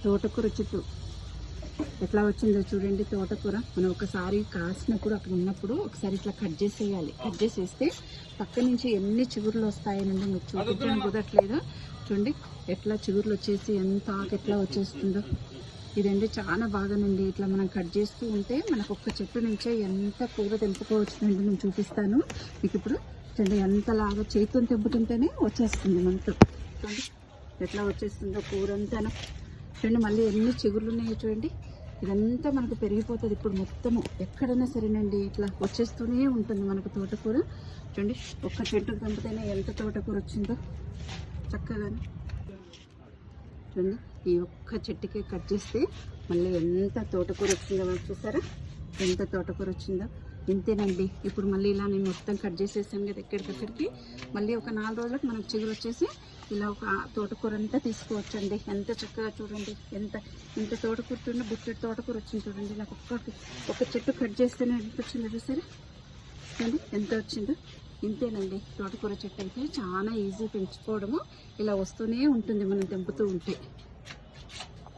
తోటకూర చెట్టు ఎట్లా వచ్చిందో చూడండి. తోటకూర మనం ఒకసారి కాసినప్పుడు అక్కడ ఉన్నప్పుడు ఒకసారి ఇట్లా కట్ చేసేయాలి. కట్ చేసేస్తే పక్క నుంచి ఎన్ని చిగుర్లు వస్తాయనండి మీకు చూపించడం కుదరట్లేదు. చూడండి ఎట్లా చిగుర్లు వచ్చేసి ఎంత ఆకు ఎట్లా వచ్చేస్తుందో. ఇదండి చాలా బాగానండి. ఇట్లా మనం కట్ చేస్తూ ఉంటే మనకు ఒక్క చెట్టు నుంచే ఎంత కూర తెంపుకోవచ్చునండి. నేను చూపిస్తాను మీకు ఇప్పుడు. చూడండి ఎంతలాగా చేతితో తెంపుతుంటేనే వచ్చేస్తుంది మనతో. చూడండి ఎట్లా వచ్చేస్తుందో కూర అంతాను. చూడండి మళ్ళీ ఎన్ని చిగుర్లు ఉన్నాయో చూడండి. ఇదంతా మనకు పెరిగిపోతుంది ఇప్పుడు మొత్తము. ఎక్కడైనా సరేనండి ఇట్లా వచ్చేస్తూనే ఉంటుంది మనకు తోటకూర. చూడండి ఒక్క చెట్టు తెంపితేనే ఎంత తోటకూర వచ్చిందో చక్కగానే. చూడండి ఈ ఒక్క చెట్టుకే కట్ చేస్తే మళ్ళీ ఎంత తోటకూర వచ్చిందో మనం చూసారా, ఎంత తోటకూర వచ్చిందో. ఇంతేనండి. ఇప్పుడు మళ్ళీ ఇలా నేను మొత్తం కట్ చేసేసాను కదా ఎక్కడికక్కడికి. మళ్ళీ ఒక 4 రోజులకు మనకు చిగురు వచ్చేసి ఇలా ఒక తోటకూర అంతా తీసుకోవచ్చండి. ఎంత చక్కగా చూడండి ఎంత తోటకూర చూడండి. బుట్టెడు తోటకూర వచ్చింది చూడండి. నాకు ఒక చెట్టు కట్ చేస్తేనే ఎంత వచ్చిందో చూసారా, చూడండి ఎంత వచ్చిందో. ఇంతేనండి. తోటకూర చెట్టు అయితే చాలా ఈజీ పెంచుకోవడము. ఇలా వస్తూనే ఉంటుంది మనం తెంపుతూ ఉంటే.